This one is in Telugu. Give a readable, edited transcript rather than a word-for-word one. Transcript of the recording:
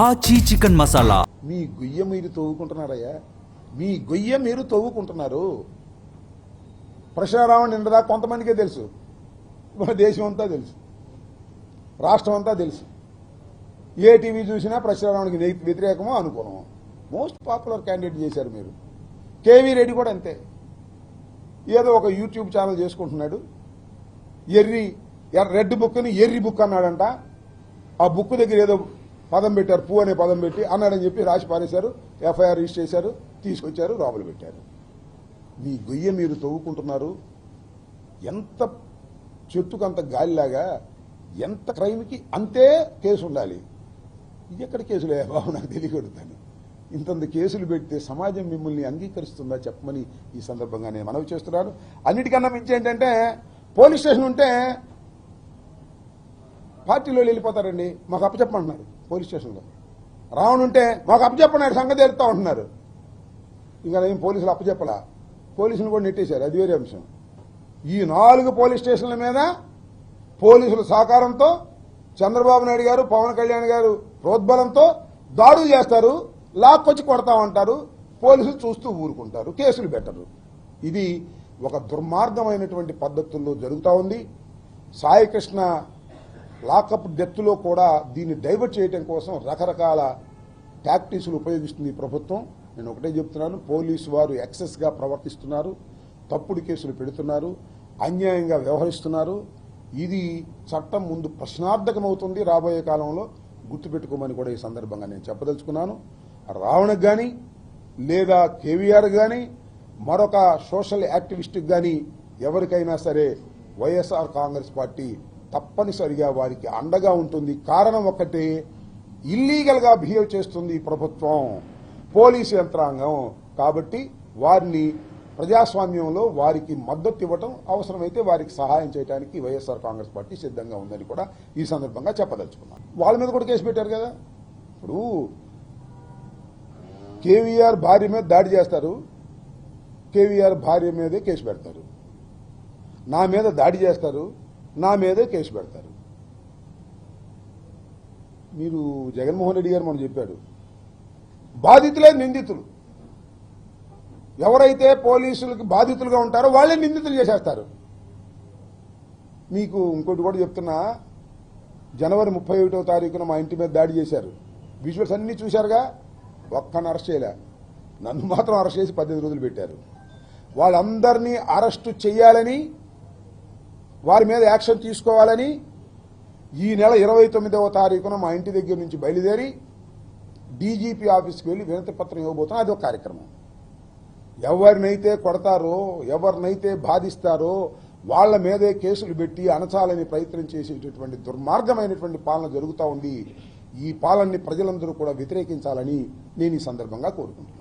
ఆచి చికెన్ మసాలా. మీ గొయ్య మీరు తవ్వుకుంటున్నారయ్యా, మీ గొయ్య మీరు తవ్వుకుంటున్నారు. ప్రశ్నారావణ నిండదా కొంతమందికే తెలుసు, మన దేశం అంతా తెలుసు, రాష్ట్రం అంతా తెలుసు. ఏ టీవీ చూసినా ప్రశ్నారావణకి వ్యతిరేకమో అనుకోవడం. మోస్ట్ పాపులర్ క్యాండిడేట్ చేశారు మీరు. కేవీ రెడ్డి కూడా అంతే, ఏదో ఒక యూట్యూబ్ ఛానల్ చేసుకుంటున్నాడు. రెడ్ బుక్ని ఎర్రి బుక్ అన్నాడంట. ఆ బుక్ దగ్గర ఏదో పదం పెట్టారు, పూ అనే పదం పెట్టి అన్నాడని చెప్పి రాసి పారేశారు. ఎఫ్ఐఆర్ రిజిస్టర్ చేశారు, తీసుకొచ్చారు, లోపల పెట్టారు. మీ గొయ్య మీరు తవ్వుకుంటున్నారు. ఎంత చెట్టుకు అంత గాలిలాగా, ఎంత క్రైమ్కి అంతే కేసు ఉండాలి. ఇది ఎక్కడ కేసులే బాబు, నాకు తెలియకూడదని. ఇంతంత కేసులు పెడితే సమాజం మిమ్మల్ని అంగీకరిస్తుందా చెప్పమని ఈ సందర్భంగా నేను మనవి చేస్తున్నాను. అన్నిటికన్నా మించి ఏంటంటే, పోలీస్ స్టేషన్ ఉంటే పార్టీలో వెళ్ళిపోతారండి, మాకు అప్పచెప్పమంటున్నారు. పోలీస్ స్టేషన్లో రావణుంటే మాకు అప్పచెప్పన్నాడు, సంగతి తెలుస్తూ ఉంటున్నారు. ఇంకా ఏం పోలీసులు అప్పచెప్పలా, పోలీసులు కూడా నెట్టేశారు, అది వేరే అంశం. ఈ 4 పోలీస్ స్టేషన్ల మీద పోలీసుల సహకారంతో చంద్రబాబు నాయుడు గారు, పవన్ కళ్యాణ్ గారు ప్రోద్బలంతో దాడులు చేస్తారు, లాక్కొచ్చి కొడతామంటారు. పోలీసులు చూస్తూ ఊరుకుంటారు, కేసులు పెట్టరు. ఇది ఒక దుర్మార్గమైనటువంటి పద్ధతుల్లో జరుగుతూ ఉంది. సాయికృష్ణ లాకప్ డెత్లో కూడా దీన్ని డైవర్ట్ చేయడం కోసం రకరకాల టాక్టిక్స్లు ఉపయోగిస్తుంది ఈ ప్రభుత్వం. నేను ఒకటే చెప్తున్నాను, పోలీసు వారు ఎక్సెస్గా ప్రవర్తిస్తున్నారు, తప్పుడు కేసులు పెడుతున్నారు, అన్యాయంగా వ్యవహరిస్తున్నారు. ఇది చట్టం ముందు ప్రశ్నార్థకమవుతుంది రాబోయే కాలంలో, గుర్తుపెట్టుకోమని కూడా ఈ సందర్భంగా నేను చెప్పదలుచుకున్నాను. రావణకు కానీ లేదా కేవీఆర్ కానీ మరొక సోషల్ యాక్టివిస్ట్కి కానీ ఎవరికైనా సరే వైఎస్ఆర్ కాంగ్రెస్ పార్టీ తప్పనిసరిగా వారికి అండగా ఉంటుంది. కారణం ఒక్కటే, ఇల్లీగల్గా బిహేవ్ చేస్తుంది ఈ ప్రభుత్వం, పోలీసు యంత్రాంగం. కాబట్టి వారిని ప్రజాస్వామ్యంలో వారికి మద్దతు ఇవ్వటం, అవసరమైతే వారికి సహాయం చేయడానికి వైఎస్ఆర్ కాంగ్రెస్ పార్టీ సిద్ధంగా ఉందని కూడా ఈ సందర్భంగా చెప్పదలుచుకున్నాను. వాళ్ళ మీద కూడా కేసు పెట్టారు కదా. ఇప్పుడు కేవీఆర్ భార్య మీద దాడి చేస్తారు, కేవీఆర్ భార్య మీదే కేసు పెడతారు. నా మీద దాడి చేస్తారు, నా మీదే కేసు పెడతారు. మీరు జగన్మోహన్ రెడ్డి గారు మనం చెప్పాడు, బాధితులే నిందితులు. ఎవరైతే పోలీసులకు బాధితులుగా ఉంటారో వాళ్ళే నిందితులు చేసేస్తారు. మీకు ఇంకోటి కూడా చెప్తున్నా, జనవరి 31వ తారీఖున మా ఇంటి మీద దాడి చేశారు. విజువల్స్ అన్ని చూశారుగా. ఒక్కని అరెస్ట్ చేయలే, నన్ను మాత్రం అరెస్ట్ చేసి 18 రోజులు పెట్టారు. వాళ్ళందరినీ అరెస్టు చేయాలని, వారి మీద యాక్షన్ తీసుకోవాలని ఈ నెల 29వ తారీఖున మా ఇంటి దగ్గర నుంచి బయలుదేరి డీజీపీ ఆఫీస్కి వెళ్ళి వినతి పత్రం ఇవ్వబోతున్నా. అది ఒక కార్యక్రమం. ఎవరినైతే కొడతారో, ఎవరినైతే బాధిస్తారో వాళ్ల మీదే కేసులు పెట్టి అణచాలని ప్రయత్నం చేసేటటువంటి దుర్మార్గమైనటువంటి పాలన జరుగుతూ ఉంది. ఈ పాలనని ప్రజలందరూ కూడా వ్యతిరేకించాలని నేను ఈ సందర్భంగా కోరుకుంటున్నాను.